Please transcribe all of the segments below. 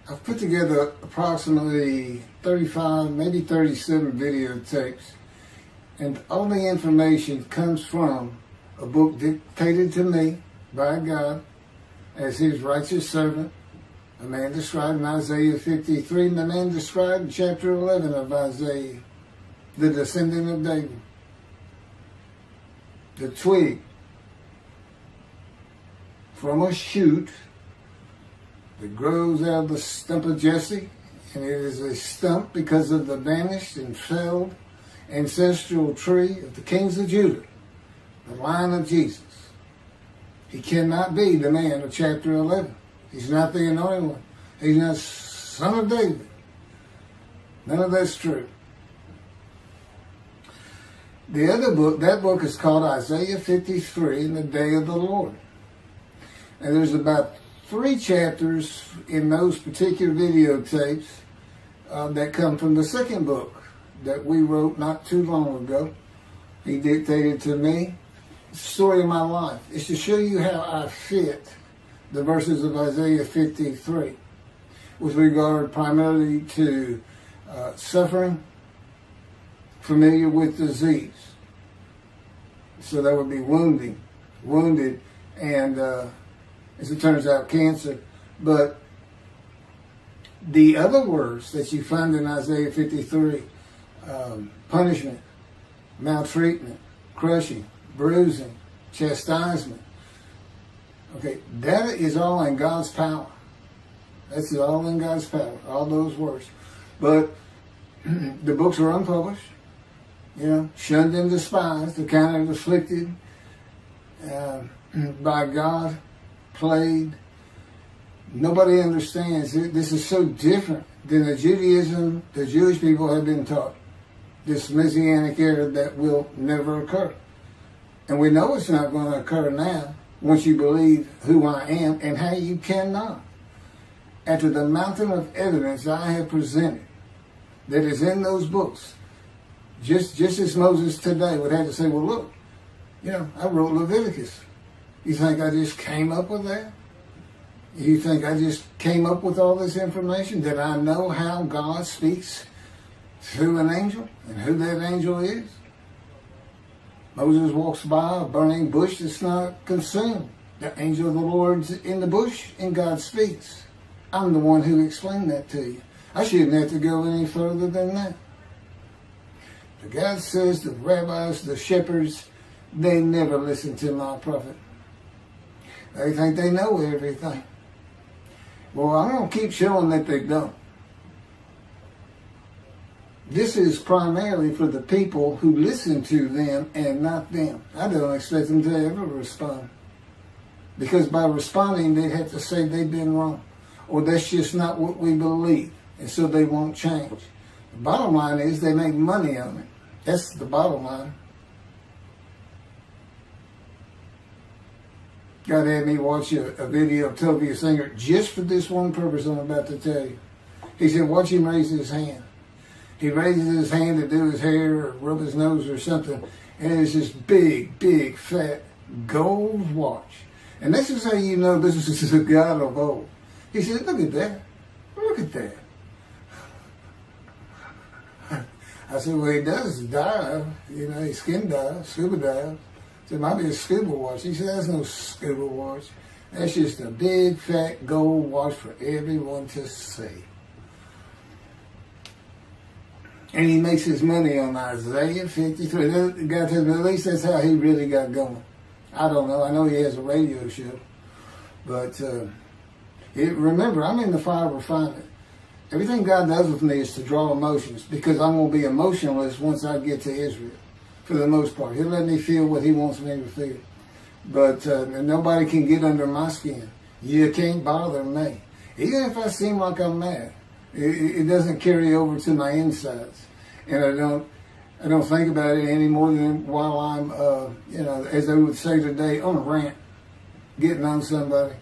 I've put together approximately 35, maybe 37 videotapes, and all the information comes from a book dictated to me by God as his righteous servant, a man described in Isaiah 53, and the man described in chapter 11 of Isaiah, the descendant of David, the twig from a shoot that grows out of the stump of Jesse, and it is a stump because of the vanished and felled ancestral tree of the kings of Judah, the line of Jesus. He cannot be the man of chapter 11. He's not the anointed one. He's not son of David. None of that's true. The other book, that book is called Isaiah 53 in the Day of the Lord. And there's about 3 chapters in those particular videotapes that come from the second book that we wrote not too long ago. He dictated to me. It's the story of my life. It's to show you how I fit the verses of Isaiah 53 with regard primarily to suffering, familiar with disease. So that would be wounded, and as it turns out, cancer. But the other words that you find in Isaiah 53, punishment, maltreatment, crushing, bruising, chastisement, okay, that is all in God's power. That's all in God's power, all those words. But the books are unpublished, shunned and despised, accounted afflicted by God, plagued. Nobody understands it. This is so different than the Judaism the Jewish people have been taught. This Messianic era that will never occur. And we know it's not going to occur now once you believe who I am and how you cannot. After the mountain of evidence I have presented that is in those books, just as Moses today would have to say, well, look, I wrote Leviticus. You think I just came up with that? You think I just came up with all this information? That I know how God speaks through an angel and who that angel is? Moses walks by a burning bush that's not consumed. The angel of the Lord's in the bush and God speaks. I'm the one who explained that to you. I shouldn't have to go any further than that. But God says the rabbis, the shepherds, they never listen to my prophet. They think they know everything. Well, I'm going to keep showing that they don't. This is primarily for the people who listen to them and not them. I don't expect them to ever respond. Because by responding, they'd have to say they've been wrong. Or that's just not what we believe. And so they won't change. The bottom line is they make money on it. That's the bottom line. God had me watch a video of Toby Singer just for this one purpose I'm about to tell you. He said, watch him raise his hand. He raises his hand to do his hair or rub his nose or something, and it's this big, fat gold watch. And this is how you know this is a God of old. He said, look at that. Look at that. I said, well, he does dive. He skin dives, scuba dives. It might be a scuba watch. He said, that's no scuba watch. That's just a big, fat gold watch for everyone to see. And he makes his money on Isaiah 53. The guy tells me, at least that's how he really got going. I don't know. I know he has a radio show. But remember, I'm in the fire of refinement. Everything God does with me is to draw emotions because I'm going to be emotionless once I get to Israel. For the most part. He'll let me feel what he wants me to feel. But nobody can get under my skin. You can't bother me. Even if I seem like I'm mad, it doesn't carry over to my insides. And I don't think about it any more than while I'm, as they would say today, on a rant, getting on somebody.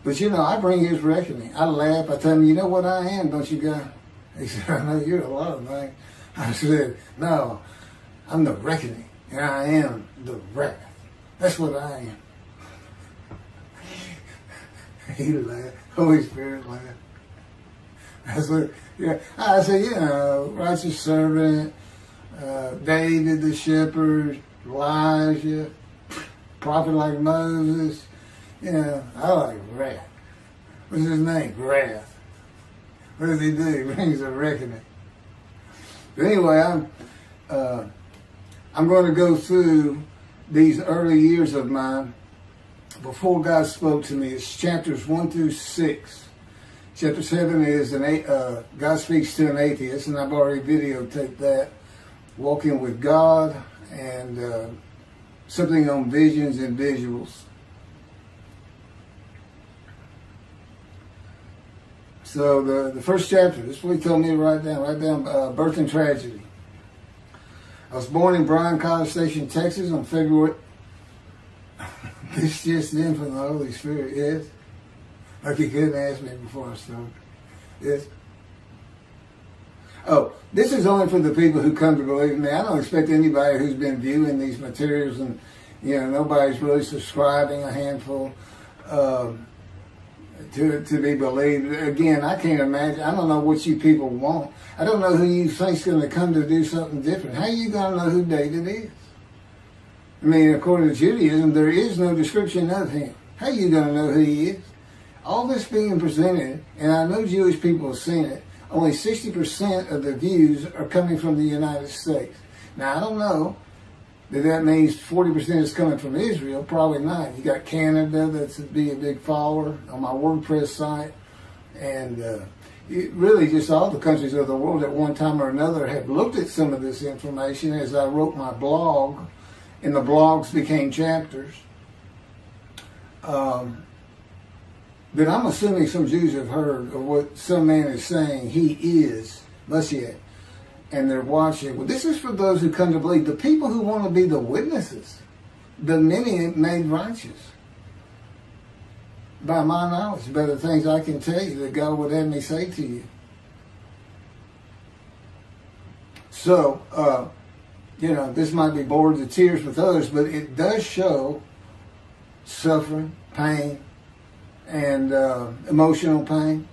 But I bring his reckoning. I laugh. I tell him, you know what I am, don't you, guy? He said, I know you're a lot of things. I said, no. I'm the reckoning, and I am the wrath. That's what I am. He laughed. Holy Spirit laughed. I said, righteous servant, David the shepherd, Elijah, prophet like Moses. I like wrath. What's his name? Wrath. What does he do? He brings a reckoning. But anyway, I'm going to go through these early years of mine before God spoke to me. It's chapters 1 through 6. Chapter 7 is God speaks to an atheist, and I've already videotaped that. Walking with God, and something on visions and visuals. So the first chapter, this is what he told me to write down birth and tragedy. I was born in Bryan College Station, Texas on February. This just in from the Holy Spirit, yes. Like he couldn't ask me before I started. Yes. Oh, this is only for the people who come to believe in me. I don't expect anybody who's been viewing these materials and, nobody's really subscribing, a handful, to be believed. Again, I can't imagine. I don't know what you people want. I don't know who you think's going to come to do something different. How are you going to know who David is? I mean, according to Judaism, there is no description of him. How are you going to know who he is? All this being presented, and I know Jewish people have seen it, only 60% of the views are coming from the United States. Now, I don't know that means 40% is coming from Israel. Probably not. You got Canada, that's be a big follower on my WordPress site. And really just all the countries of the world at one time or another have looked at some of this information as I wrote my blog, and the blogs became chapters. But I'm assuming some Jews have heard of what some man is saying he is Moshiach, and they're watching. Well, this is for those who come to believe, the people who want to be the witnesses, the many made righteous. By my knowledge, by the things I can tell you that God would have me say to you. So, this might be bored to tears with others, but it does show suffering, pain, and emotional pain,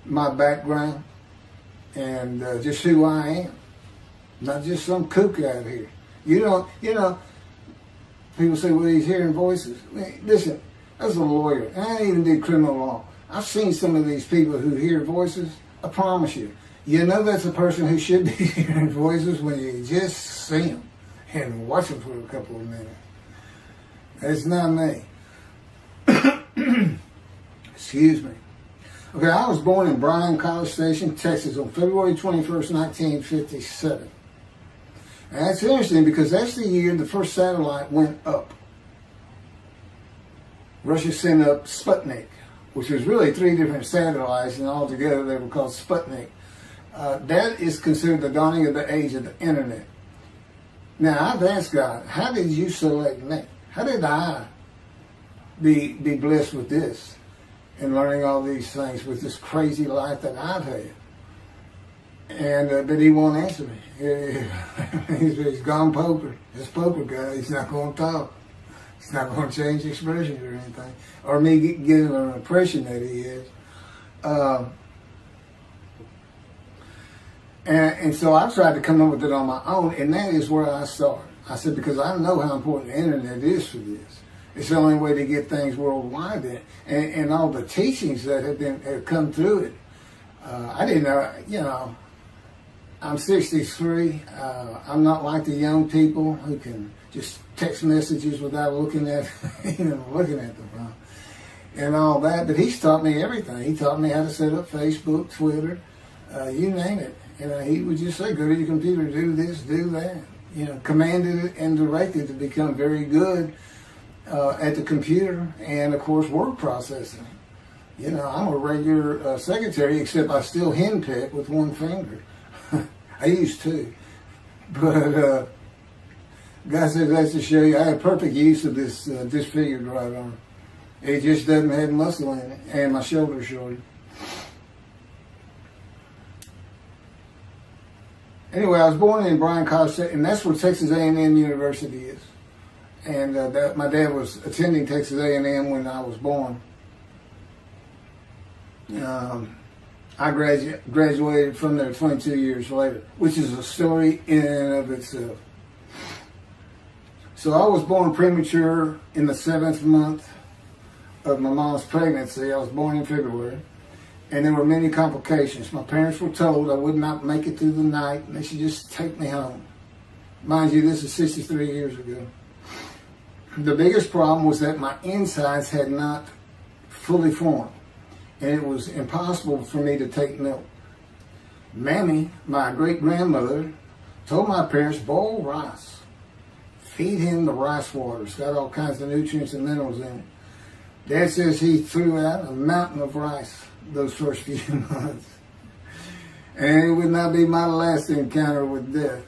my background, and just who I am. Not just some kook out here. People say, well, he's hearing voices. Listen, as a lawyer, and I even did criminal law, I've seen some of these people who hear voices. I promise you, that's a person who should be hearing voices when you just see them and watch them for a couple of minutes. It's not me. Excuse me. Okay, I was born in Bryan College Station, Texas on February 21st, 1957. And that's interesting because that's the year the first satellite went up. Russia sent up Sputnik, which was really 3 different satellites, and altogether they were called Sputnik. That is considered the dawning of the age of the internet. Now, I've asked God, how did you select me? How did I be blessed with this and learning all these things with this crazy life that I've had? And but he won't answer me. He's gone poker. This poker guy, he's not going to talk. He's not going to change expressions or anything, or me getting an impression that he is. And so I tried to come up with it on my own, and that is where I started. I said, because I know how important the internet is for this. It's the only way to get things worldwide, and all the teachings that have come through it. I didn't know, I'm 63. I'm not like the young people who can just text messages without looking at the phone and all that. But he's taught me everything. He taught me how to set up Facebook, Twitter, you name it. He would just say, go to your computer, do this, do that. Commanded and directed to become very good at the computer and, of course, word processing. I'm a regular secretary, except I still henpeck with one finger. I used to. But God says that's to show you I have perfect use of this disfigured right arm. It just doesn't have muscle in it, and my shoulder's shorter. Anyway, I was born in Bryan College Station, and that's where Texas A&M University is. And my dad was attending Texas A&M when I was born. I graduated from there 22 years later, which is a story in and of itself. So I was born premature in the 7th month of my mom's pregnancy. I was born in February, and there were many complications. My parents were told I would not make it through the night, and they should just take me home. Mind you, this is 63 years ago. The biggest problem was that my insides had not fully formed, and it was impossible for me to take milk. Mamie, my great-grandmother, told my parents, boil rice. Feed him the rice water. It's got all kinds of nutrients and minerals in it. Dad says he threw out a mountain of rice those first few months. And it would not be my last encounter with death.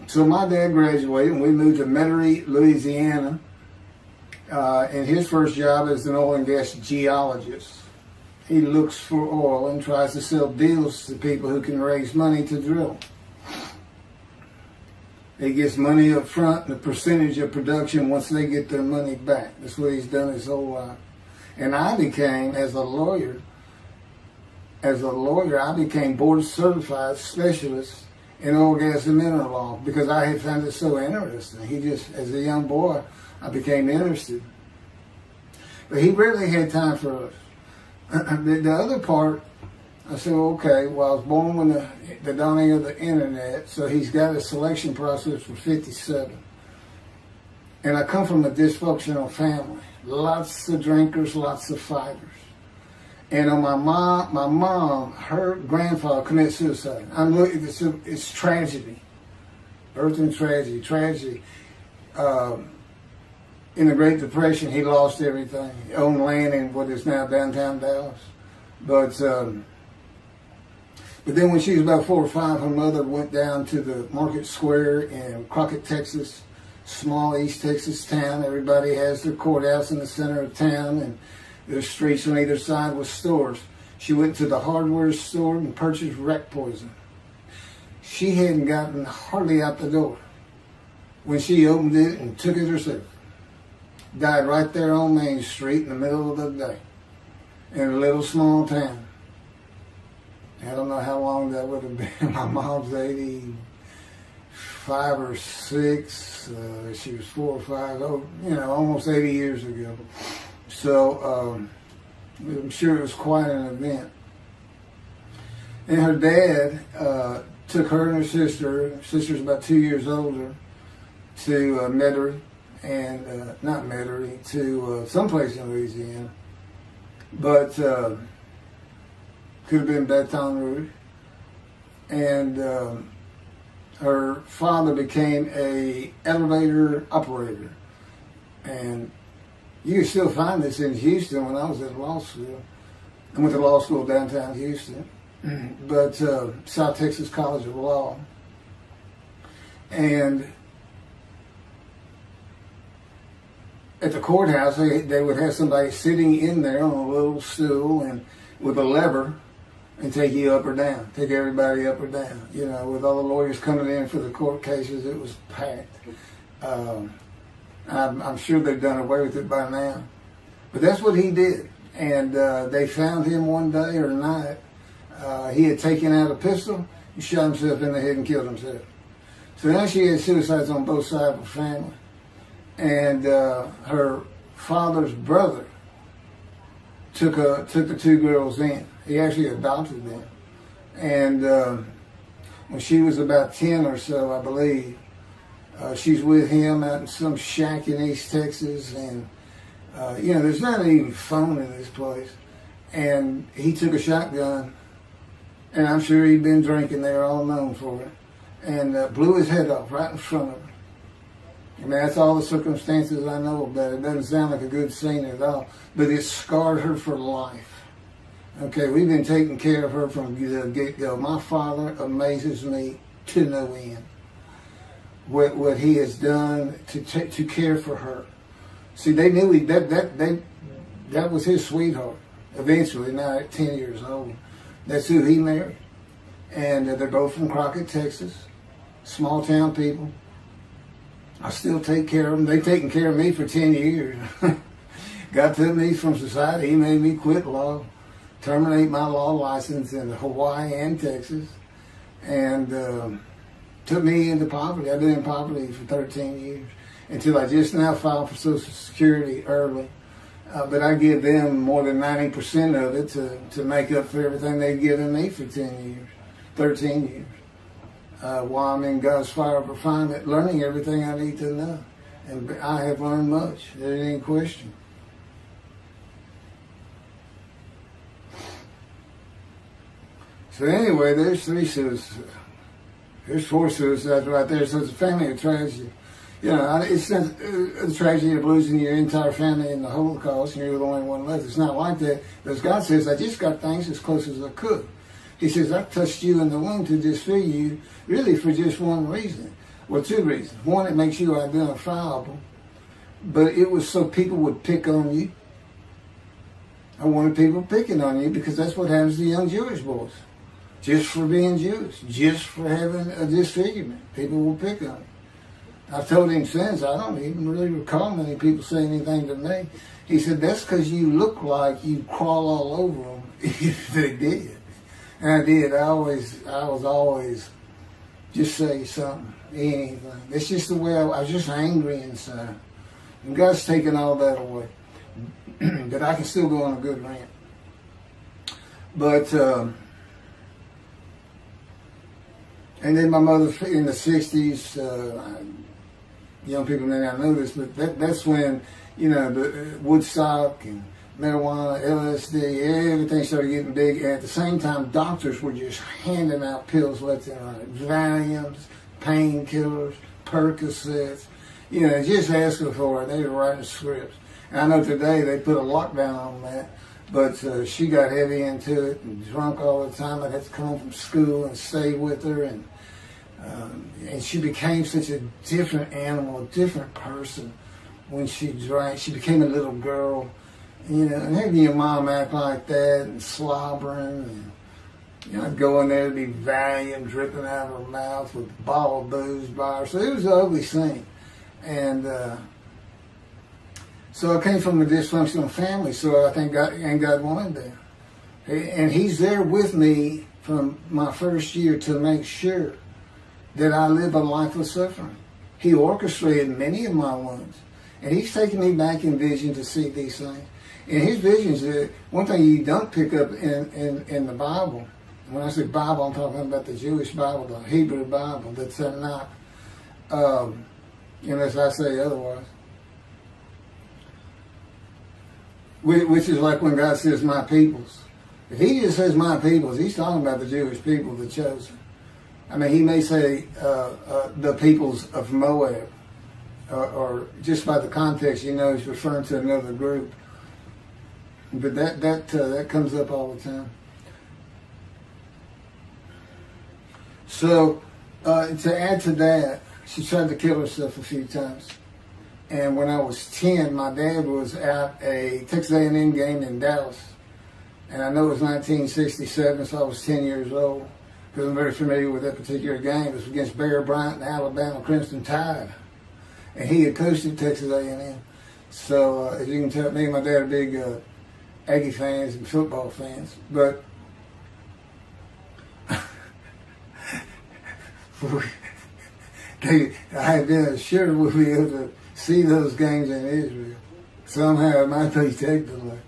So my dad graduated and we moved to Metairie, Louisiana. And his first job is an oil and gas geologist. He looks for oil and tries to sell deals to people who can raise money to drill. He gets money up front and a percentage of production once they get their money back. That's what he's done his whole life. And I became, as a lawyer, I became board certified specialist in oil, gas, and mineral law because I had found it so interesting. As a young boy, I became interested. But he rarely had time for us. The other part, I said, okay, well, I was born when the dawning of the internet, so he's got a selection process for 57. And I come from a dysfunctional family. Lots of drinkers, lots of fighters. And on my mom, her grandfather committed suicide. It's tragedy. Birth and tragedy. In the Great Depression, he lost everything. He owned land in what is now downtown Dallas. But then when she was about 4 or 5, her mother went down to the market square in Crockett, Texas, small East Texas town. Everybody has their courthouse in the center of town, and there's streets on either side with stores. She went to the hardware store and purchased wreck poison. She hadn't gotten hardly out the door when she opened it and took it herself. Died right there on Main Street in the middle of the day in a little small town. I don't know how long that would have been. My mom's 85 or 6. She was 4 or 5. Almost 80 years ago. So I'm sure it was quite an event. And her dad took her and her sister's about 2 years older, to Metairie, and not Metairie, to someplace in Louisiana. But could have been Baton Rouge. And her father became a elevator operator. And you can still find this in Houston. When I was at law school, I went to law school downtown Houston, but South Texas College of Law. And at the courthouse, they would have somebody sitting in there on a little stool and with a lever and take you up or down, take everybody up or down. With all the lawyers coming in for the court cases, it was packed. I'm sure they've done away with it by now. But that's what he did. And they found him one day or night. He had taken out a pistol, he shot himself in the head and killed himself. So now she had suicides on both sides of her family. And her father's brother took the 2 girls in. He actually adopted them. And when she was about 10 or so, I believe, she's with him out in some shack in East Texas. And, there's not even phone in this place. And he took a shotgun, and I'm sure he'd been drinking. They were all known for it. And blew his head off right in front of her. I mean, that's all the circumstances I know about it. It doesn't sound like a good scene at all, but it scarred her for life. Okay, we've been taking care of her from the get-go. My father amazes me to no end. What he has done to care for her. See, they knew that was his sweetheart. Eventually, now at 10 years old, that's who he married. And they're both from Crockett, Texas. Small town people. I still take care of them. They've taken care of me for 10 years. God took me from society. He made me quit law terminate my law license in Hawaii and Texas, and took me into poverty. I've been in poverty for 13 years until I just now filed for Social Security early. But I give them more than 90% of it to make up for everything they've given me for 13 years. While I'm in God's fire of refinement, learning everything I need to know. And I have learned much. There ain't any question. So anyway, there's 3 suicides. There's 4 suicides right there. So it's a family of tragedy. You know, it's not a tragedy of losing your entire family in the Holocaust and you're the only one left. It's not like that. Because God says, I just got things as close as I could. He says, I touched you in the womb to disfigure you, really for just one reason. Well, 2 reasons. One, it makes you identifiable. But it was so people would pick on you. I wanted people picking on you because that's what happens to young Jewish boys. Just for being Jewish, just for having a disfigurement. People will pick on you. I've told him since, I don't even really recall many people saying anything to me. He said, that's because you look like you crawl all over them. They did. And I did. I was always just say something, anything. That's just the way I was just angry inside. And God's taken all that away. But I can still go on a good rant. But, and then my mother in the 60s, young people may not know this, but that's when, you know, the Woodstock and marijuana, LSD, everything started getting big. And at the same time, doctors were just handing out pills left and right. Valiums, painkillers, Percocets, you know, just asking for it. They were writing scripts. And I know today they put a lockdown on that, but she got heavy into it and drunk all the time. I'd have to come home from school and stay with her, and she became such a different animal, a different person when she drank. She became a little girl, you know, and having your mom act like that and slobbering, and, you know, I'd go in there to be Valium dripping out of her mouth with a bottle of booze by her. So it was an ugly scene. And so I came from a dysfunctional family, so I think God wanted that. And He's there with me from my first year to make sure that I live a life of suffering. He orchestrated many of my wounds. And He's taken me back in vision to see these things. And His visions, one thing you don't pick up in the Bible, when I say Bible, I'm talking about the Jewish Bible, the Hebrew Bible, that's not, unless I say otherwise. Which is like when God says, my peoples. If He just says my peoples, He's talking about the Jewish people, the chosen. I mean, He may say the peoples of Moab, or just by the context, you know, He's referring to another group. But that comes up all the time. So, to add to that, she tried to kill herself a few times. And when I was 10, my dad was at a Texas A&M game in Dallas. And I know it was 1967, so I was 10 years old, because I'm very familiar with that particular game. It was against Bear Bryant and Alabama Crimson Tide. And he had coached at Texas A&M. So, as you can tell, me and my dad are big Aggie fans and football fans. But I had been assured we'll be able to see those games in Israel. Somehow it might be technically.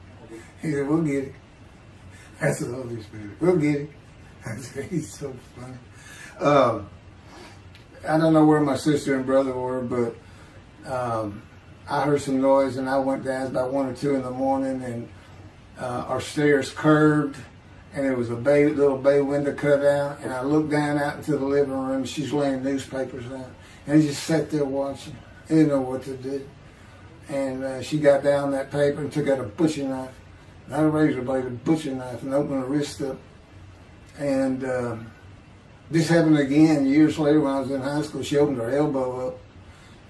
He said, we'll get it. That's the Holy Spirit. We'll get it. I said, he's so funny. I don't know where my sister and brother were, but I heard some noise and I went down. It was about 1 or 2 in the morning, and our stairs curved, and there was a little bay window cut out, and I looked down out into the living room. She's laying newspapers out, and I just sat there watching. I didn't know what to do. And she got down that paper and took out a butcher knife, not a razor blade, a butcher knife, and opened her wrist up. And this happened again years later when I was in high school. She opened her elbow up,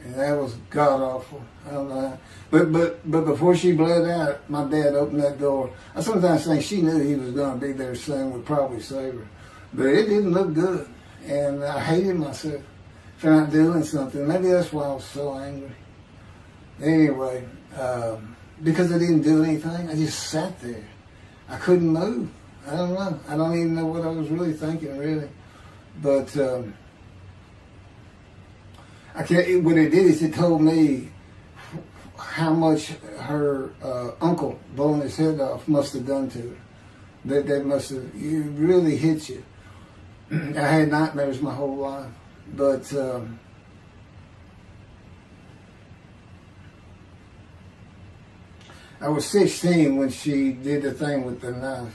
and that was god awful. I don't know how. But before she bled out, my dad opened that door. I sometimes think she knew he was going to be there soon, would probably save her. But it didn't look good, and I hated myself for not doing something. Maybe that's why I was so angry. Anyway, because I didn't do anything, I just sat there. I couldn't move. I don't know. I don't even know what I was really thinking, really. But I can't. What it did is it told me how much her uncle blowing his head off must have done to her. That must have really hit you. I had nightmares my whole life, but I was 16 when she did the thing with the knife.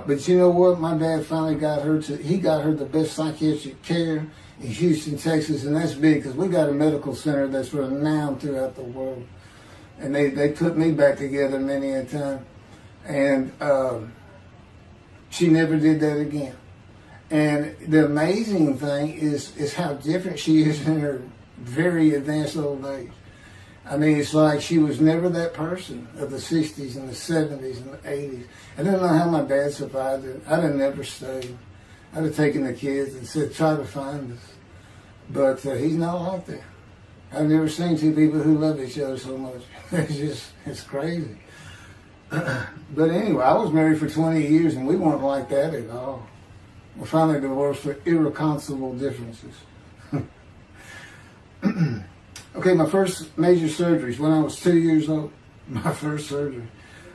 But you know what? My dad finally got her the best psychiatric care in Houston, Texas, and that's big because we got a medical center that's renowned throughout the world. And they put me back together many a time. And she never did that again. And the amazing thing is how different she is in her very advanced old age. I mean, it's like she was never that person of the 60s and the 70s and the 80s. I don't know how my dad survived it. I'd have never stayed. I'd have taken the kids and said, try to find us. But he's not like that. I've never seen two people who love each other so much. It's crazy. But anyway, I was married for 20 years and we weren't like that at all. We finally divorced for irreconcilable differences. Okay, my first major surgeries when I was 2 years old. My first surgery.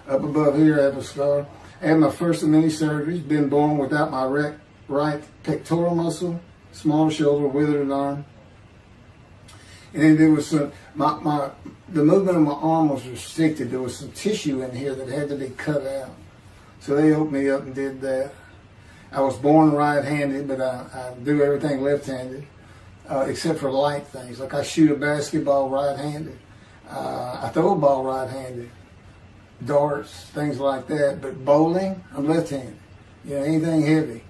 Up above here, I have a scar. I had my first of many surgeries. Been born without my right pectoral muscle, small shoulder, withered arm. And then there was some, the movement of my arm was restricted. There was some tissue in here that had to be cut out. So they opened me up and did that. I was born right-handed, but I do everything left-handed. Except for light things. Like I shoot a basketball right-handed. I throw a ball right-handed. Darts, things like that. But bowling, I'm left-handed. You know, anything heavy.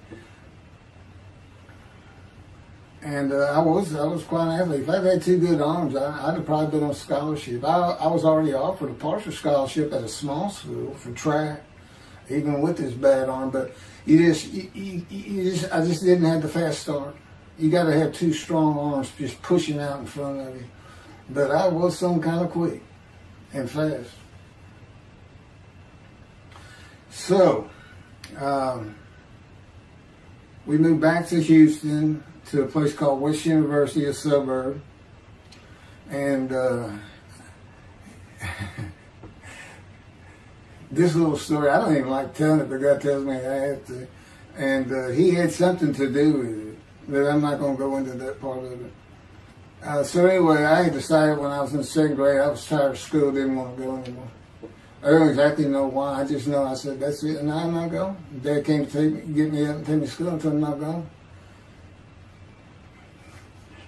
And I was quite an athlete. If I'd had two good arms, I'd have probably been on scholarship. I was already offered a partial scholarship at a small school for track, even with this bad arm. But I just didn't have the fast start. You got to have two strong arms just pushing out in front of you. But I was some kind of quick and fast. So, we moved back to Houston to a place called West University, a suburb. And this little story, I don't even like telling it, but God tells me I have to. And he had something to do with it. But I'm not going to go into that part of it. So anyway, I had decided when I was in the second grade, I was tired of school, didn't want to go anymore. I don't exactly know why. I just know I said, that's it, and I'm not going. Dad came to get me up and take me to school until I'm not going.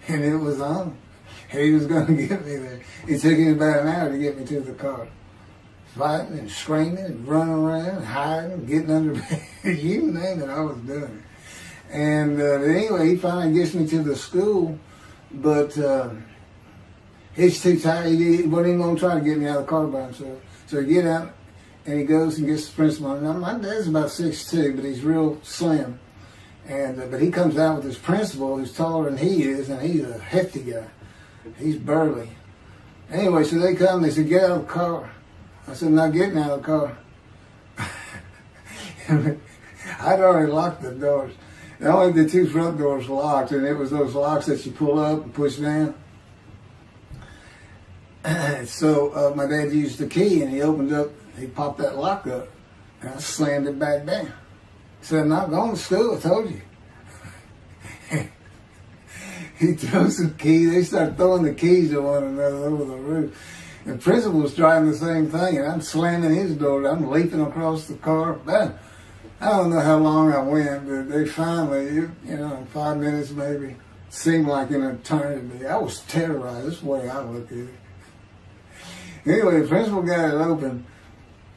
And it was on. He was going to get me there. It took him about an hour to get me to the car. Fighting and screaming and running around, hiding, getting under bed. You name it, I was doing it. And anyway, he finally gets me to the school, but he's too tired. He wasn't even going to try to get me out of the car by himself. So he get out, and he goes and gets the principal. Now, my dad's about 6'2", but he's real slim. And but he comes out with his principal, who's taller than he is, and he's a hefty guy. He's burly. Anyway, so they come, they said, get out of the car. I said, I'm not getting out of the car. I'd already locked the doors. And only the two front doors locked, and it was those locks that you pull up and push down. So my dad used the key, and he popped that lock up, and I slammed it back down. He said, I'm not going to school, I told you. He throws the key, they start throwing the keys at one another over the roof. The principal was driving the same thing, and I'm slamming his door, I'm leaping across the car. Bam. I don't know how long I went, but they finally, in 5 minutes maybe, seemed like an eternity. I was terrorized. That's the way I look at it. Anyway, the principal got it open,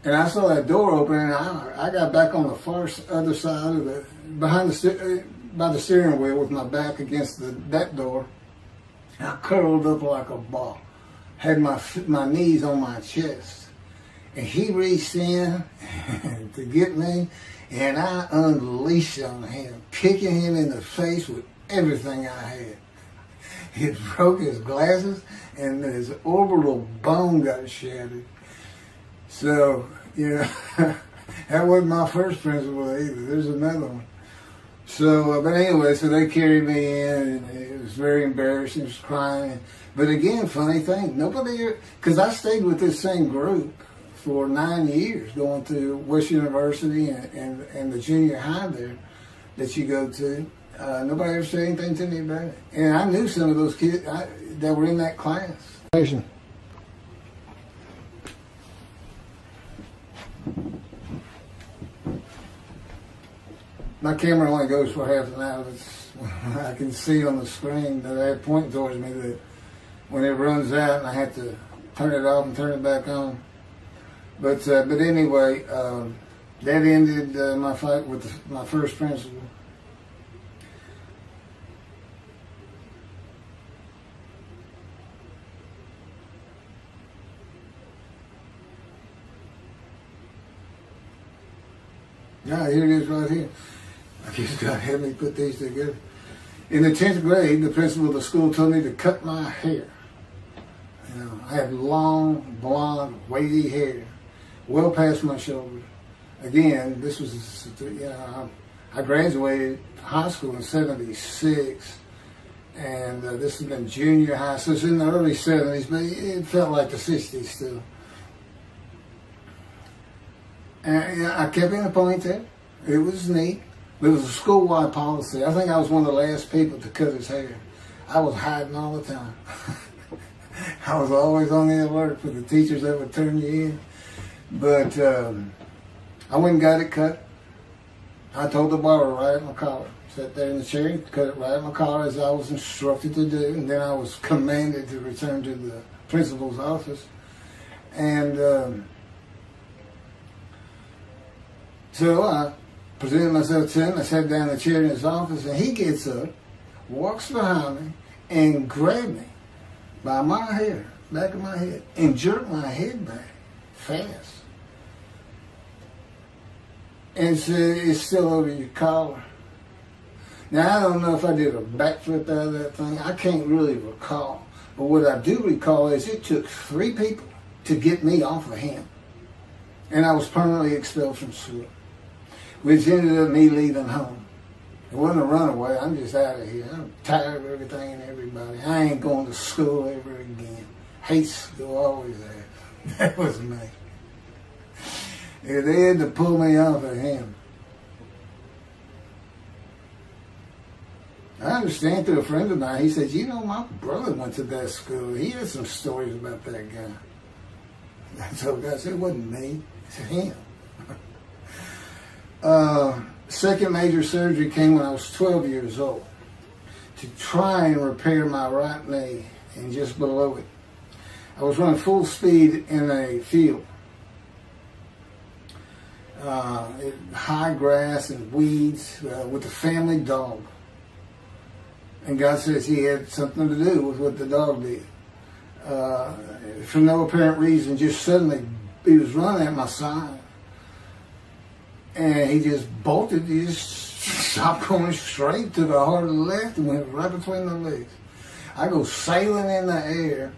and I saw that door open, and I got back on the far other side of it, by the steering wheel with my back against that door. And I curled up like a ball, had my knees on my chest, and he reached in to get me. And I unleashed on him, kicking him in the face with everything I had. It broke his glasses, and his orbital bone got shattered. So, That wasn't my first principal either. There's another one. So, but anyway, so they carried me in, and it was very embarrassing. I was crying. But again, funny thing, nobody, because I stayed with this same group for 9 years, going to West University and the junior high there that you go to. Nobody ever said anything to me about it. And I knew some of those kids that were in that class. My camera only goes for half an hour. I can see on the screen that I have pointing towards me that when it runs out and I have to turn it off and turn it back on. But anyway, that ended my fight with my first principal. Yeah, here it is right here. I guess God had me put these together. In the 10th grade, the principal of the school told me to cut my hair. You know, I had long, blonde, wavy hair, well past my shoulders. Again, this was, I graduated high school in '76, and this has been junior high, so it's in the early '70s, but it felt like the '60s still. And I kept in a ponytail. It was neat. It was a school-wide policy. I think I was one of the last people to cut his hair. I was hiding all the time. I was always on the alert for the teachers that would turn you in. But I went and got it cut. I told the barber right at my collar. Sat there in the chair and cut it right at my collar as I was instructed to do. And then I was commanded to return to the principal's office. And so I presented myself to him. I sat down in the chair in his office, and he gets up, walks behind me, and grabbed me by my hair, back of my head, and jerked my head back fast. And said, "It's still over your collar." Now, I don't know if I did a backflip out of that thing. I can't really recall. But what I do recall is it took 3 people to get me off of him. And I was permanently expelled from school, which ended up me leaving home. It wasn't a runaway. I'm just out of here. I'm tired of everything and everybody. I ain't going to school ever again. Hate school, always have. That was me. Yeah, they had to pull me off of him. I understand through a friend of mine, he said, my brother went to that school. He had some stories about that guy. I told the guy, I said, it wasn't me. It's him. Second major surgery came when I was 12 years old to try and repair my right knee and just below it. I was running full speed in a field. High grass and weeds with a family dog. And God says he had something to do with what the dog did. For no apparent reason, just suddenly he was running at my side. And he just bolted, he just stopped going straight, took a hard left and went right between the legs. I go sailing in the air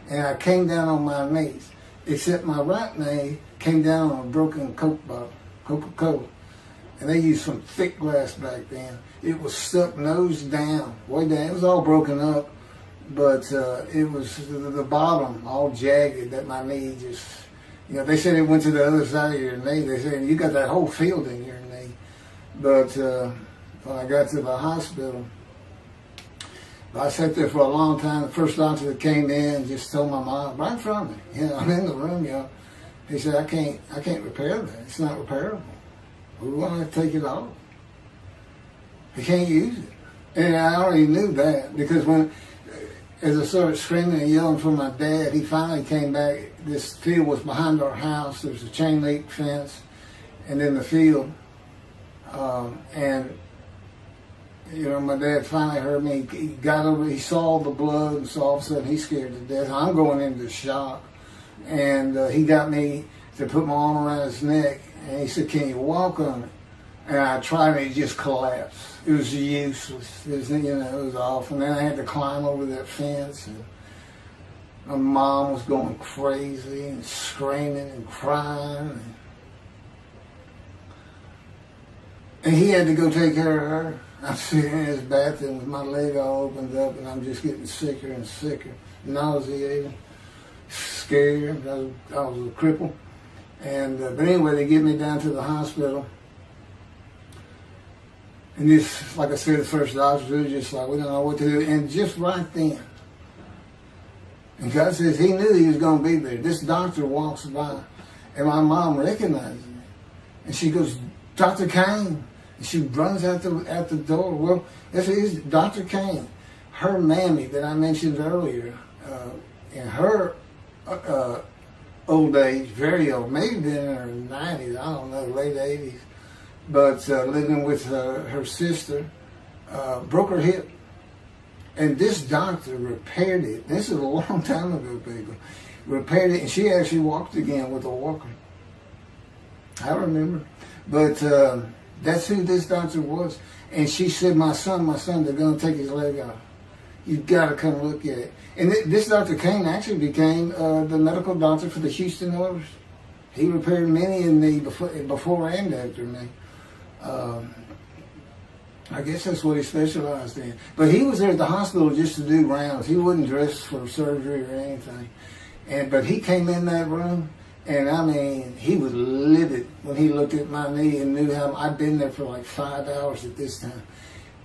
and I came down on my knees, except my right knee came down on a broken Coke bottle, Coca-Cola. And they used some thick glass back then. It was stuck nose down, way down. It was all broken up, but it was the bottom all jagged that my knee just, they said it went to the other side of your knee. They said, you got that whole field in your knee. But when I got to the hospital, I sat there for a long time. The first doctor that came in just told my mom, right in front of me, I'm in the room, he said, I can't repair that. It's not repairable. We want to take it off. I can't use it. And I already knew that because as I started screaming and yelling for my dad, he finally came back. This field was behind our house. There was a chain link fence, and then the field. My dad finally heard me. He got over. He saw the blood, and so all of a sudden he's scared to death. I'm going into shock, and he got me to put my arm around his neck, and he said, "Can you walk on it?" And I tried, and it just collapsed. It was useless. It was awful. And then I had to climb over that fence, and my mom was going crazy and screaming and crying. And he had to go take care of her. I'm sitting in his bathroom with my leg all opened up, and I'm just getting sicker and sicker, nauseated, scared. I was a cripple. And but anyway, they get me down to the hospital. And this, like I said, the first doctor was just like, we don't know what to do. And just right then, and God says he knew he was going to be there. This doctor walks by, and my mom recognizes me. And she goes, Dr. Kane. And she runs out the door. Well, this is Dr. Kane. Her Mamie that I mentioned earlier, in her old age, very old, maybe been in her 90s, I don't know, late 80s, but living with her sister, broke her hip. And this doctor repaired it. This is a long time ago, people. Repaired it, and she actually walked again with a walker. I remember. But that's who this doctor was. And she said, my son, they're going to take his leg off. You've got to come look at it. And this Dr. Kane actually became the medical doctor for the Houston Oilers. He repaired many in me before and after me. I guess that's what he specialized in. But he was there at the hospital just to do rounds. He wasn't dressed for surgery or anything. But he came in that room, and I mean, he was livid when he looked at my knee and knew how I'd been there for like 5 hours at this time.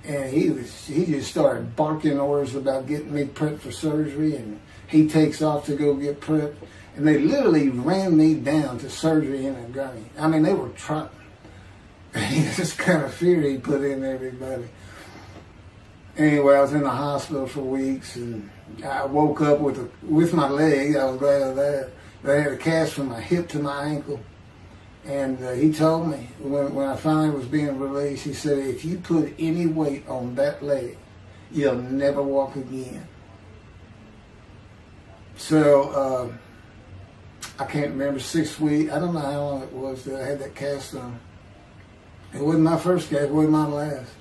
And he just started barking orders about getting me prepped for surgery, and he takes off to go get prepped. And they literally ran me down to surgery in a gurney. I mean, they were trying. This kind of fear he put in everybody. Anyway, I was in the hospital for weeks, and I woke up with my leg. I was glad of that. But I had a cast from my hip to my ankle. And he told me, when I finally was being released, he said, if you put any weight on that leg, you'll never walk again. So, I can't remember, 6 weeks. I don't know how long it was that I had that cast on. It wasn't my first cast, it wasn't my last.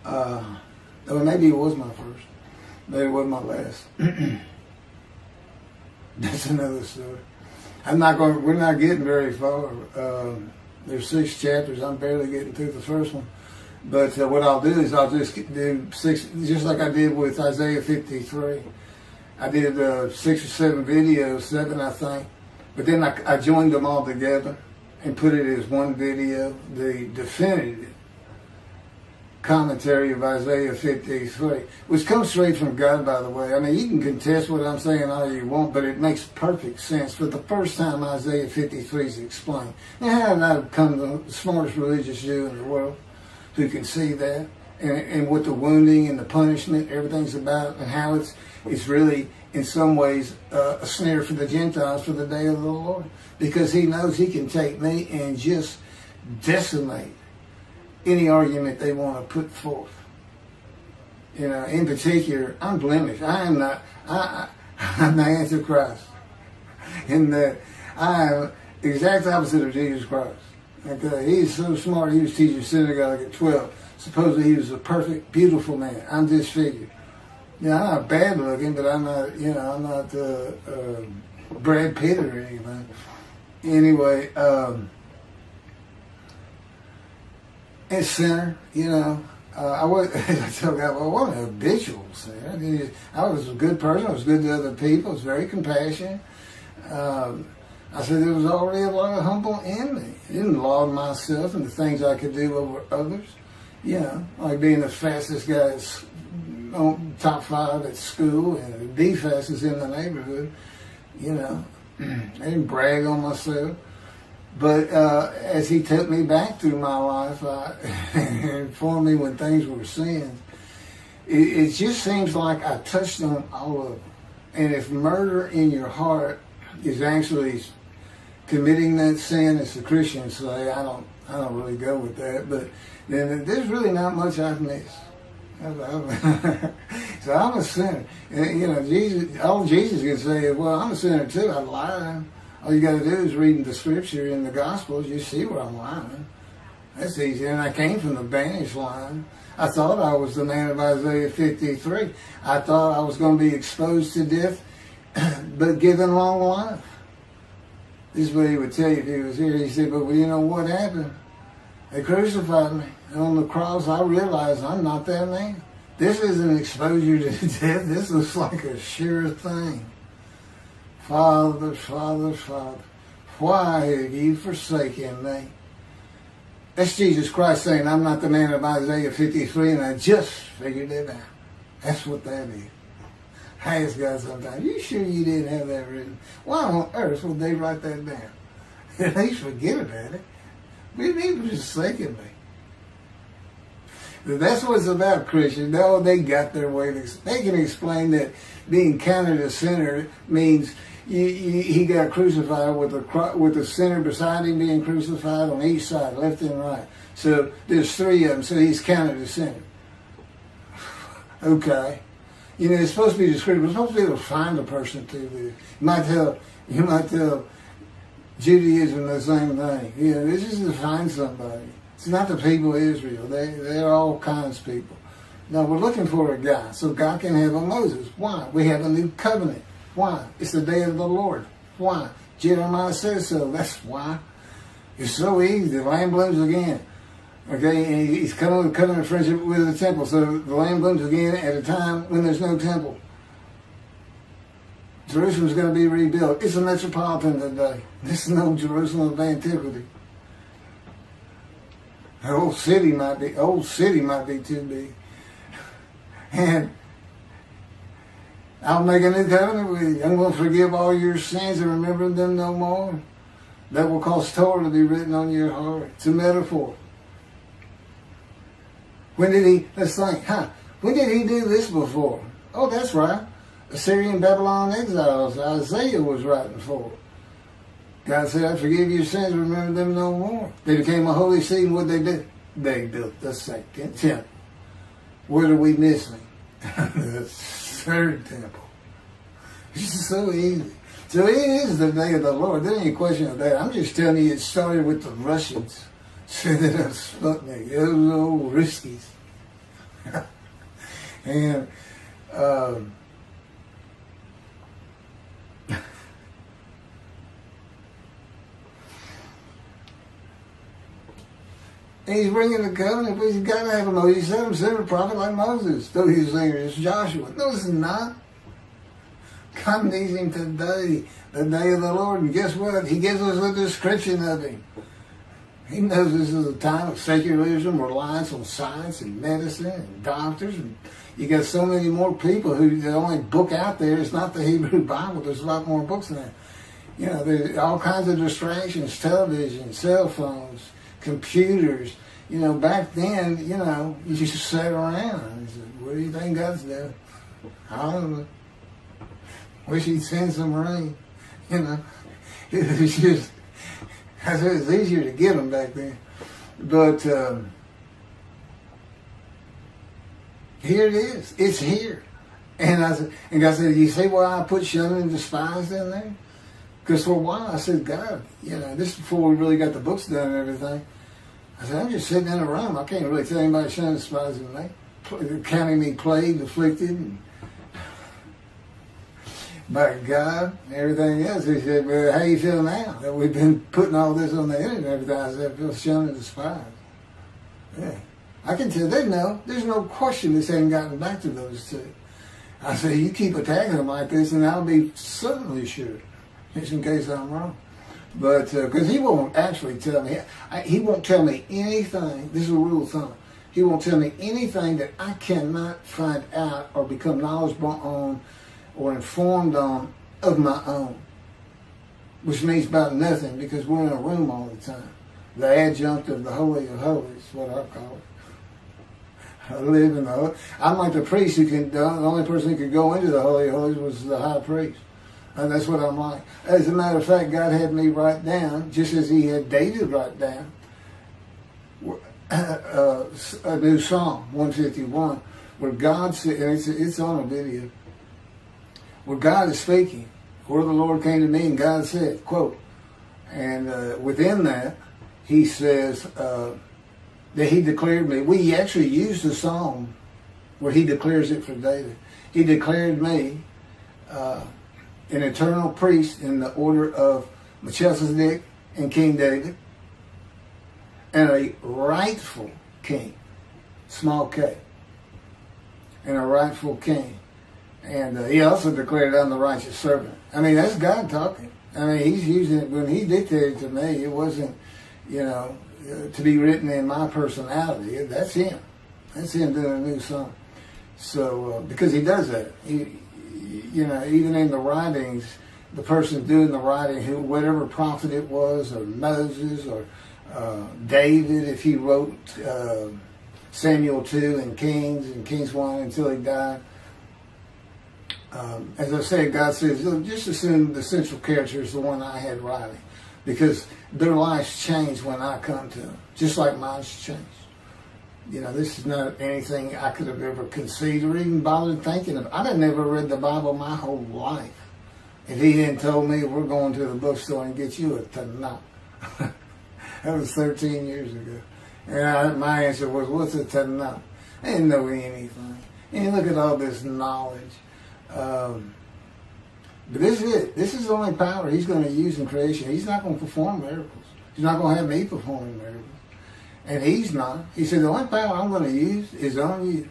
Well, maybe it was my first, but it wasn't my last. That's another story. We're not getting very far. There's 6 chapters. I'm barely getting through the first one. But what I'll do is I'll just do 6, just like I did with Isaiah 53. I did 6 or 7 videos, 7 I think. But then I joined them all together and put it as one video, the definitive commentary of Isaiah 53, which comes straight from God, by the way. I mean, you can contest what I'm saying all you want, but it makes perfect sense. For the first time, Isaiah 53 is explained. Now, how did I become the smartest religious Jew in the world who can see that? And what the wounding and the punishment, everything's about, and how it's really, in some ways, a snare for the Gentiles for the day of the Lord. Because he knows he can take me and just decimate any argument they want to put forth. You know, in particular, I'm blemished. I'm the Antichrist. In that I am the exact opposite of Jesus Christ. Okay? He's so smart, he was teaching synagogue at 12. Supposedly he was a perfect, beautiful man. I'm disfigured. You know, I'm not bad looking, but I'm not, I'm not Brad Pitt or anything. Anyway, and sinner, I tell God, well, what an habitual sinner. I was a good person. I was good to other people. I was very compassionate. I said there was already a lot of humble in me. I didn't laud myself and the things I could do over others. Like being the fastest guy on top 5 at school and the fastest in the neighborhood. I didn't brag on myself. But as he took me back through my life, and informed me when things were sins, it just seems like I touched on all of them. And if murder in your heart is actually committing that sin, as the Christians say, I don't really go with that. But then there's really not much I've missed. So I'm a sinner. And, all Jesus can say is, well, I'm a sinner too. I lie. All you got to do is read the scripture in the Gospels. You see where I'm lying. That's easy. And I came from the banished line. I thought I was the man of Isaiah 53. I thought I was going to be exposed to death, but given long life. This is what he would tell you if he was here. He said, but you know what happened? They crucified me. And on the cross, I realized I'm not that man. This isn't exposure to death. This looks like a sure thing. Father, Father, Father, why have you forsaken me? That's Jesus Christ saying, I'm not the man of Isaiah 53, and I just figured it out. That's what that is. I ask God sometimes, you sure you didn't have that written? Why on earth would they write that down? At least forget about it. We need forsaken me. That's what it's about, Christians. No, they got their way. They can explain that being counted a sinner means he got crucified with the sinner beside him being crucified on each side, left and right. So there's three of them, so he's counted a sinner. Okay. You know, it's supposed to be descriptive. We're supposed to be able to find a person to do. You might tell Judaism the same thing. You know, this is to find somebody. It's not the people of Israel. They're all kinds of people. No, we're looking for a guy so God can have a Moses. Why? We have a new covenant. Why? It's the day of the Lord. Why? Jeremiah says so. That's why. It's so easy. The lamb blooms again. Okay, and he's coming with covenant friendship with the temple. So the lamb blooms again at a time when there's no temple. Jerusalem's going to be rebuilt. It's a metropolitan today. This is no Jerusalem of antiquity. The old city might be too big. And I'll make a new covenant with you. I'm going to forgive all your sins and remember them no more. That will cause Torah to be written on your heart. It's a metaphor. When did he do this before? Oh, that's right. Assyrian Babylon exiles, Isaiah was writing for. God said, I forgive your sins, remember them no more. They became a holy seed, and what they did? They built the second temple. What are we missing? The third temple. It's so easy. So it is the day of the Lord. There ain't any question of that. I'm just telling you it started with the Russians. Sending us Sputnik. Those old riskies. And and he's bringing the covenant, but he's got to have a Moses. He said himself a prophet like Moses. Though he was saying it's Joshua. No, it's not. God needs him today, the day of the Lord. And guess what? He gives us a description of him. He knows this is a time of secularism, reliance on science and medicine and doctors. And you got so many more people who the only book out there is not the Hebrew Bible. There's a lot more books than that. You know, there's all kinds of distractions, television, cell phones, computers. You know, back then, you know, you just sat around and said, what do you think God's doing? I don't know. Wish he'd send some rain. You know, it was just, I said it was easier to get them back then. But here it is. It's here. And God said, you see why I put shunned and despised in there? Because for a while I said, God, you know, this is before we really got the books done and everything. I said, I'm just sitting in a room. I can't really tell anybody shunned and despising me. Counting me plagued, afflicted, and by God and everything else. He said, well, how you feel now that we've been putting all this on the internet and everything? I said, I feel shunned and despised. Yeah. I can tell they know. There's no question this ain't gotten back to those two. I said, you keep attacking them like this and I'll be certainly sure, just in case I'm wrong. But, because he won't actually tell me, he won't tell me anything, this is a rule of thumb, he won't tell me anything that I cannot find out or become knowledgeable on or informed on of my own, which means about nothing because we're in a room all the time. The adjunct of the Holy of Holies, what I call it. I live in the, I'm like the priest who can, the only person who could go into the Holy of Holies was the high priest. And that's what I'm like. As a matter of fact, God had me write down, just as he had David write down, a new Psalm, 151, where God said, and it's on a video, where God is speaking, where the Lord came to me and God said, quote, and within that, he says that he declared me. We actually used the psalm where he declares it for David. He declared me an eternal priest in the order of Melchizedek and King David, and a rightful king, small k, and a rightful king. And he also declared, I'm the righteous servant. I mean, that's God talking. I mean, he's using it. When he dictated to me, it wasn't, to be written in my personality. That's him. That's him doing a new song. So, because he does that. Even in the writings, the person doing the writing, whatever prophet it was, or Moses, or David, if he wrote Samuel 2 and Kings 1 until he died. As I said, God says, just assume the central character is the one I had writing, because their lives changed when I come to them, just like mine's changed. This is not anything I could have ever conceived or even bothered thinking of. I'd never read the Bible my whole life. If he hadn't told me, we're going to the bookstore and get you a Tanakh. That was 13 years ago. And my answer was, what's a Tanakh? I didn't know anything. And look at all this knowledge. But this is it. This is the only power he's going to use in creation. He's not going to perform miracles. He's not going to have me performing miracles. And he's not. He said, the only power I'm going to use is on you.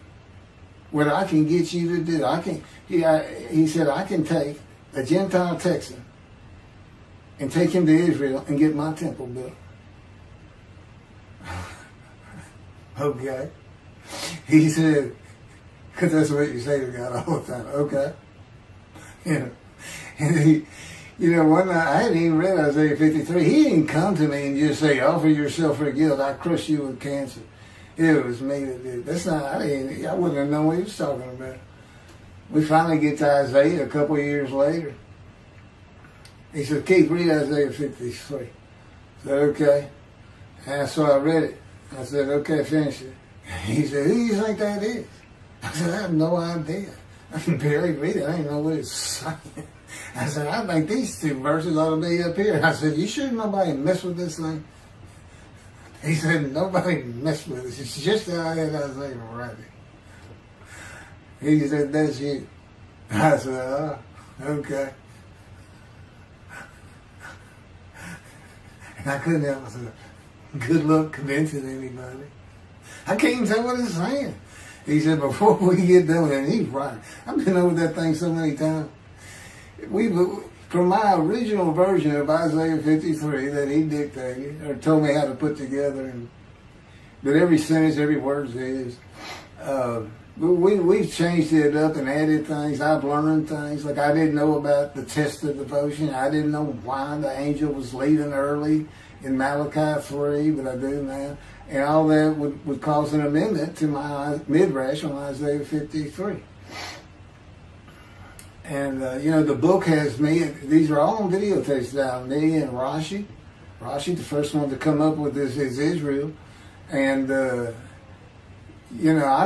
What I can get you to do. He said, I can take a Gentile Texan and take him to Israel and get my temple built. Okay. He said, because that's what you say to God all the time. Okay. And one night, I hadn't even read Isaiah 53. He didn't come to me and just say, offer yourself for guilt. I crush you with cancer. It was me that did. That's not, I wouldn't have known what he was talking about. We finally get to Isaiah a couple of years later. He said, Keith, read Isaiah 53. I said, okay. And so I read it. I said, okay, finish it. He said, who do you think that is? I said, I have no idea. I can barely read it. I didn't know what it's saying. I said, I think these two verses ought to be up here. I said, you sure nobody messed with this thing? He said, nobody messed with it. It's just how I had Isaiah write it. He said, that's you. I said, oh, okay. And I couldn't help myself. Good luck convincing anybody. I can't even tell what it's saying. He said, before we get done with it, and he's right. I've been over that thing so many times. From my original version of Isaiah 53 that he dictated, or told me how to put together, but every sentence, every word is, we've changed it up and added things. I've learned things. Like I didn't know about the test of devotion. I didn't know why the angel was leaving early in Malachi 3, but I do now. And all that would cause an amendment to my midrash on Isaiah 53. And, the book has me, these are all on videotapes now, me and Rashi. Rashi, the first one to come up with this is Israel. And, I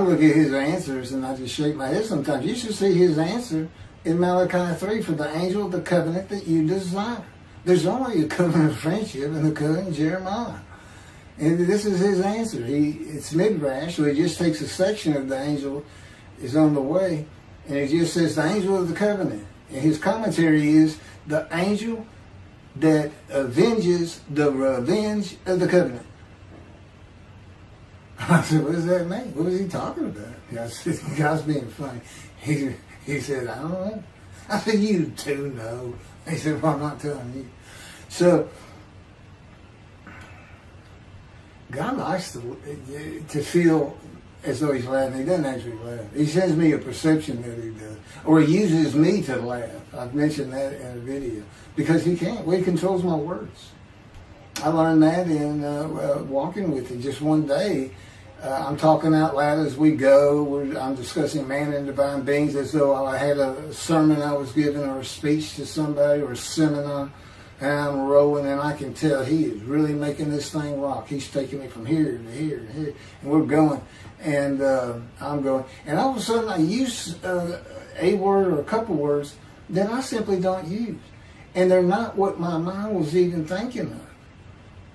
look at his answers and I just shake my head sometimes. You should see his answer in Malachi 3 for the angel of the covenant that you desire. There's only a covenant of friendship in the covenant of Jeremiah. And this is his answer. It's midrash, so he just takes a section of the angel is on the way, and he just says the angel of the covenant. And his commentary is the angel that avenges the revenge of the covenant. I said, what does that mean? What was he talking about? I said, God's being funny. He said, I don't know. I said, you too know. He said, well, I'm not telling you. So, God likes to feel as though he's laughing. He doesn't actually laugh. He sends me a perception that he does. Or he uses me to laugh. I've mentioned that in a video. Because he can't. Well, he controls my words. I learned that in walking with him. Just one day, I'm talking out loud as we go. I'm discussing man and divine beings as though I had a sermon I was giving or a speech to somebody or a seminar. And I'm rolling, and I can tell he is really making this thing rock. He's taking me from here to here to here, and we're going. And I'm going. And all of a sudden, I use a word or a couple words that I simply don't use. And they're not what my mind was even thinking of.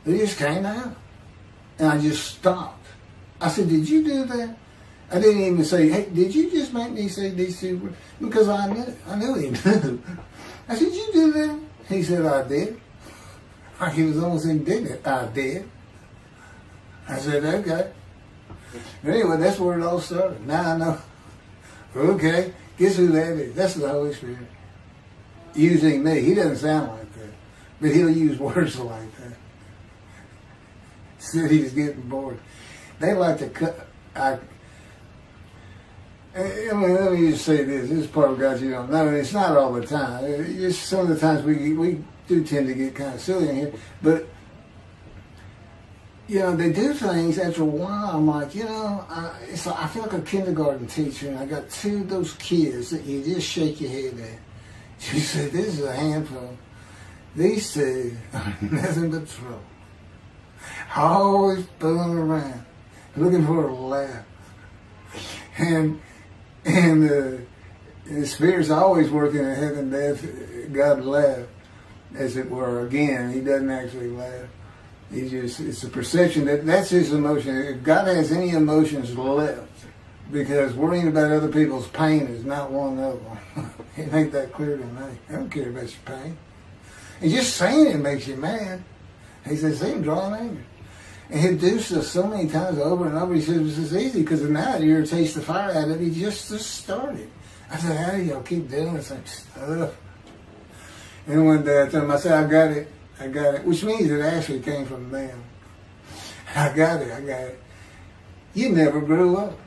They just came out. And I just stopped. I said, did you do that? I didn't even say, hey, did you just make me say these two words? Because I knew he knew. I said, did you do that? He said, I did. He was almost indignant. I did. I said, okay. But anyway, that's where it all started. Now I know. Okay, guess who that is? That's the Holy Spirit. Using me. He doesn't sound like that. But he'll use words like that. Said he's getting bored. They like to cut. Let me just say this. This is part of God you don't know. And it's not all the time. It's some of the times we do tend to get kind of silly in here. But, they do things after a while. I'm like, I feel like a kindergarten teacher. And I got two of those kids that you just shake your head at. She said, this is a handful. These two are nothing but trouble. Always fooling around, looking for a laugh. And the Spirit's always working in heaven, death, God laugh, as it were. Again, he doesn't actually laugh. It's a perception that's his emotion. If God has any emotions left, because worrying about other people's pain is not one of them. It ain't that clear to me. I don't care about your pain. And just saying it makes you mad. He says, see him drawing anger. And he'll do stuff so many times over and over. He says, it's easy because now it irritates the fire out of it. He just started. I said, how do y'all keep doing this stuff? And one day I told him, I said, I got it. Which means it actually came from them. I got it. You never grew up.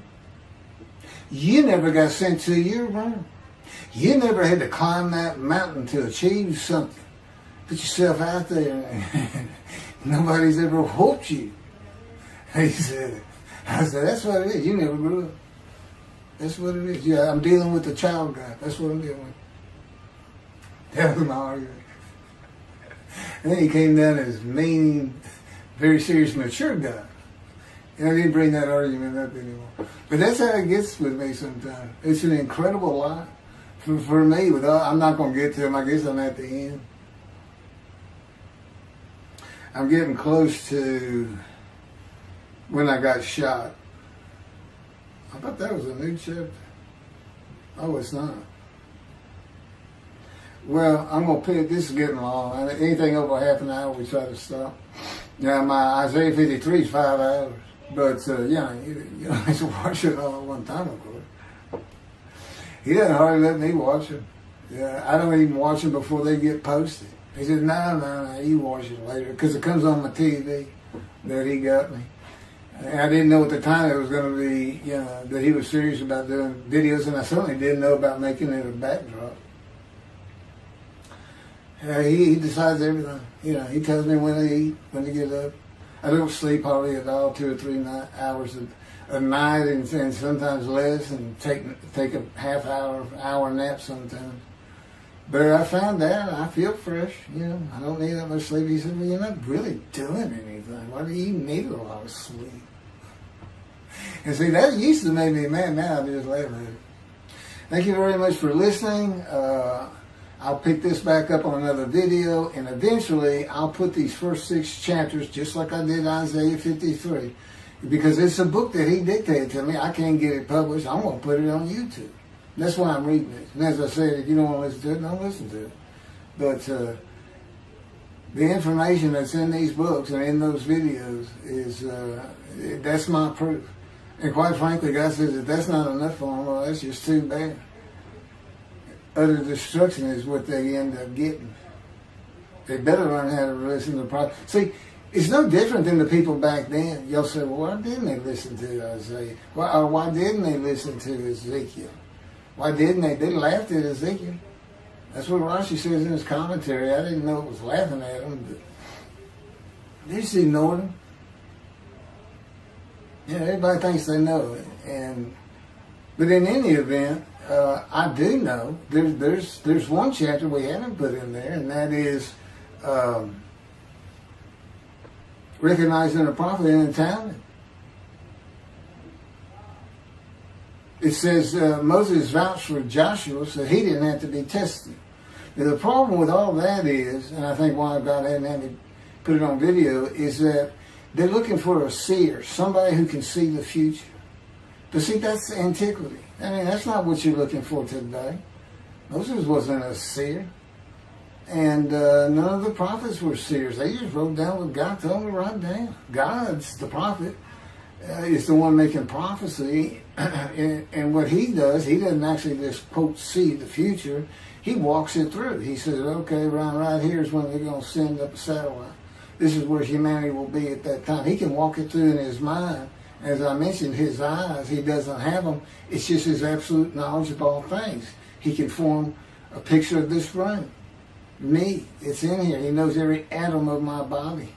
You never got sent to your room. You never had to climb that mountain to achieve something. Put yourself out there. Nobody's ever whooped you. He said, I said, that's what it is. You never grew up. That's what it is. Yeah, I'm dealing with the child God. That's what I'm dealing with. That was my argument. And then he came down as mean, very serious, mature God. And I didn't bring that argument up anymore. But that's how it gets with me sometimes. It's an incredible lot. For me, I'm not going to get to him. I guess I'm at the end. I'm getting close to when I got shot. I thought that was a new chapter. Oh, it's not. Well, I'm going to pick, this is getting long. Anything over half an hour, we try to stop. Now, my Isaiah 53 is 5 hours. But, you have to watch it all at one time, of course. He doesn't hardly let me watch them. Yeah, I don't even watch them before they get posted. He said, no, you watch it later. Because it comes on my TV that he got me. And I didn't know at the time it was going to be, that he was serious about doing videos. And I certainly didn't know about making it a backdrop. He decides everything. He tells me when to eat, when to get up. I don't sleep hardly at all, 2 or 3 hours a night, and sometimes less, and take a half hour nap sometimes. But I found out I feel fresh. I don't need that much sleep. He said, well, you're not really doing anything. Why do you need a lot of sleep? And see, that used to make me mad. Now I just laugh at it. Thank you very much for listening. I'll pick this back up on another video, and eventually I'll put these first 6 chapters, just like I did Isaiah 53, because it's a book that he dictated to me. I can't get it published. I'm going to put it on YouTube. That's why I'm reading it. And as I said, if you don't want to listen to it, don't listen to it. But the information that's in these books and in those videos is, that's my proof. And quite frankly, God says, if that's not enough for them, well, that's just too bad. Utter destruction is what they end up getting. They better learn how to listen to the prophet. See, it's no different than the people back then. You'll say, well, why didn't they listen to Isaiah? Why didn't they listen to Ezekiel? Why didn't they? They laughed at Ezekiel. That's what Rashi says in his commentary. I didn't know it was laughing at him, but they just ignored him. Everybody thinks they know it. But in any event, I do know there's one chapter we haven't put in there, and that is recognizing a prophet in a town. It says Moses vouched for Joshua, so he didn't have to be tested. Now, the problem with all that is, and I think why God hadn't had me put it on video, is that they're looking for a seer, somebody who can see the future. But see, that's antiquity. I mean, that's not what you're looking for today. Moses wasn't a seer. And none of the prophets were seers. They just wrote down what God told them to write down. God's the prophet. Is the one making prophecy. And what he does, he doesn't actually just, quote, see the future. He walks it through. He says, okay, right here is when they're going to send up a satellite. This is where humanity will be at that time. He can walk it through in his mind. As I mentioned, his eyes, he doesn't have them. It's just his absolute knowledge of all things. He can form a picture of this room. Me, it's in here. He knows every atom of my body.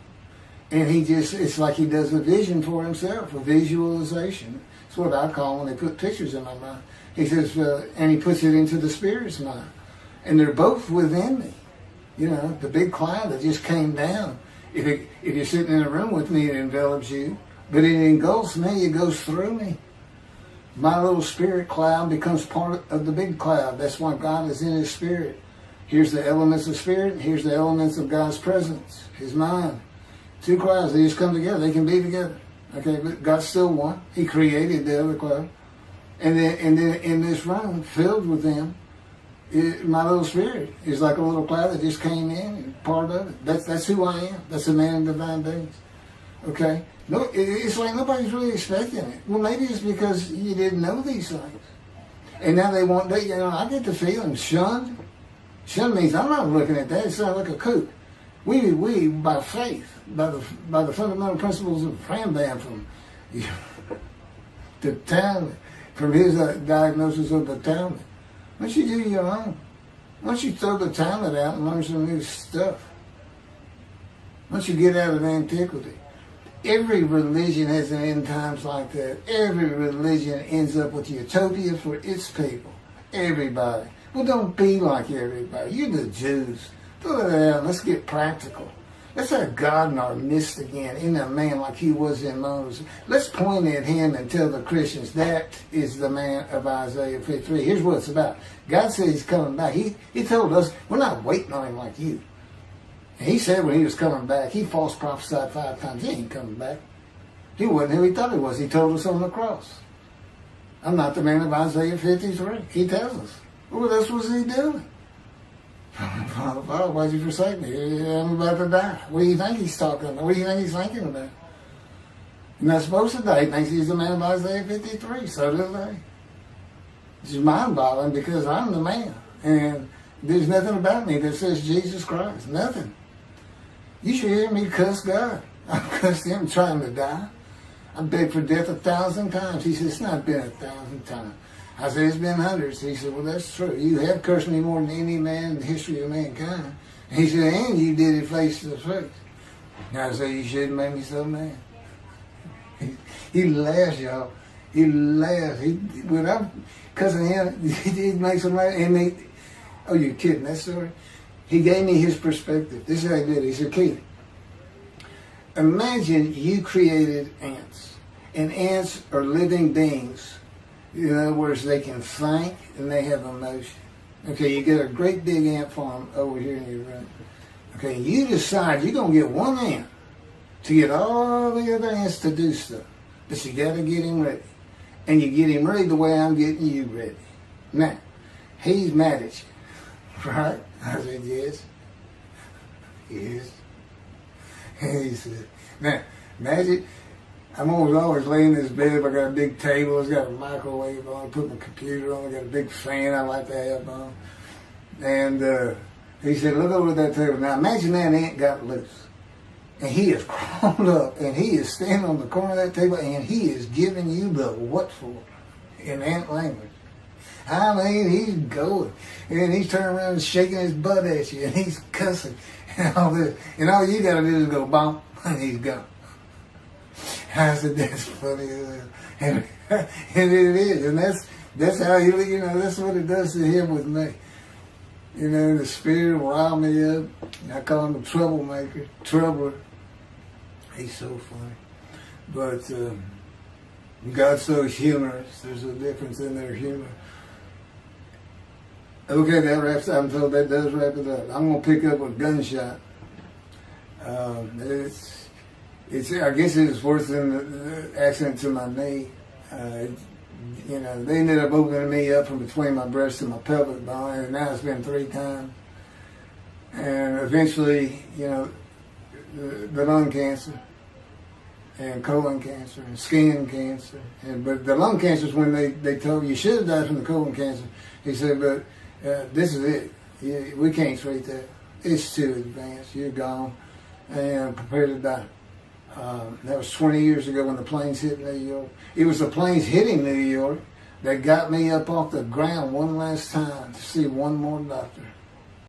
And it's like he does a vision for himself, a visualization. It's what I call when they put pictures in my mind. He says, and he puts it into the spirit's mind. And they're both within me. You know, the big cloud that just came down. If you're sitting in a room with me, it envelops you. But it engulfs me, it goes through me. My little spirit cloud becomes part of the big cloud. That's why God is in his spirit. Here's the elements of spirit, and here's the elements of God's presence, his mind. Two clouds, they just come together. They can be together. Okay, but God's still one. He created the other cloud. And then in this room, filled with them, my little spirit is like a little cloud that just came in and part of it. That's who I am. That's a man in divine beings. Okay? No, it's like nobody's really expecting it. Well, maybe it's because you didn't know these things. And now they want, I get the feeling, shunned. Shunned means I'm not looking at that. It sounds like a kook. We by faith, by the fundamental principles of Rambam from the Talmud, from his diagnosis of the Talmud. Why don't you do your own? Why don't you throw the Talmud out and learn some new stuff? Why don't you get out of antiquity? Every religion has an end times like that. Every religion ends up with utopia for its people. Everybody. Well, don't be like everybody. You're the Jews. Throw that out. Let's get practical. Let's have God in our midst again, in a man like he was in Moses. Let's point at him and tell the Christians that is the man of Isaiah 53. Here's what it's about. God said he's coming back. He told us we're not waiting on him like you. And he said when he was coming back, he false prophesied 5 times. He ain't coming back. He wasn't who he thought he was. He told us on the cross. I'm not the man of Isaiah 53. He tells us. What else was he doing? Father, why'd you forsake me? I'm about to die. What do you think he's talking about? What do you think he's thinking about? You're not supposed to die. He thinks he's the man of Isaiah 53. So do they. It's just mind-boggling because I'm the man. And there's nothing about me that says Jesus Christ. Nothing. You should hear me cuss God. I've cussed him trying to die. I begged for death 1,000 times. He said, it's not been 1,000 times. I said, it's been hundreds. He said, well, that's true. You have cursed me more than any man in the history of mankind. And he said, and you did it face to face. And I said, you shouldn't make me so mad. He laughs, y'all. He laughs. When I'm cussing him, he makes him laugh. And oh, you're kidding, that story? He gave me his perspective. This is how he did it. He said, Keith, imagine you created ants. And ants are living beings. In other words, they can think and they have emotion. Okay, you get a great big ant farm over here in your room. Okay, you decide you're going to get one ant to get all the other ants to do stuff. But you got to get him ready. And you get him ready the way I'm getting you ready. Now, he's mad at you. Right? I said, yes. Yes. And he said, now, imagine, I'm always laying in this bed. I got a big table. It's got a microwave on. I put my computer on. I got a big fan I like to have on. And he said, look over at that table. Now, imagine that ant got loose. And he is crawled up. And he is standing on the corner of that table. And he is giving you the what for in ant language. I mean, he's going. And he's turning around and shaking his butt at you. And he's cussing. And all this. And all you got to do is go bump. And he's gone. I said, that's funny. And it is. And that's how that's what it does to him with me. You know, the spirit will rile me up. I call him a troublemaker, troubler. He's so funny. But God's so humorous. There's a difference in their humor. Okay, that wraps up. I'm told that does wrap it up. I'm going to pick up a gunshot. I guess it was worse than the accident to my knee. They ended up opening me up from between my breast and my pelvic bone, and now it's been 3 times. And eventually, you know, the lung cancer and colon cancer and skin cancer. But the lung cancer is when they told you should have died from the colon cancer. He said, but this is it. We can't treat that. It's too advanced. You're gone and prepare to die. That was 20 years ago when the planes hit New York. It was the planes hitting New York that got me up off the ground one last time to see one more doctor.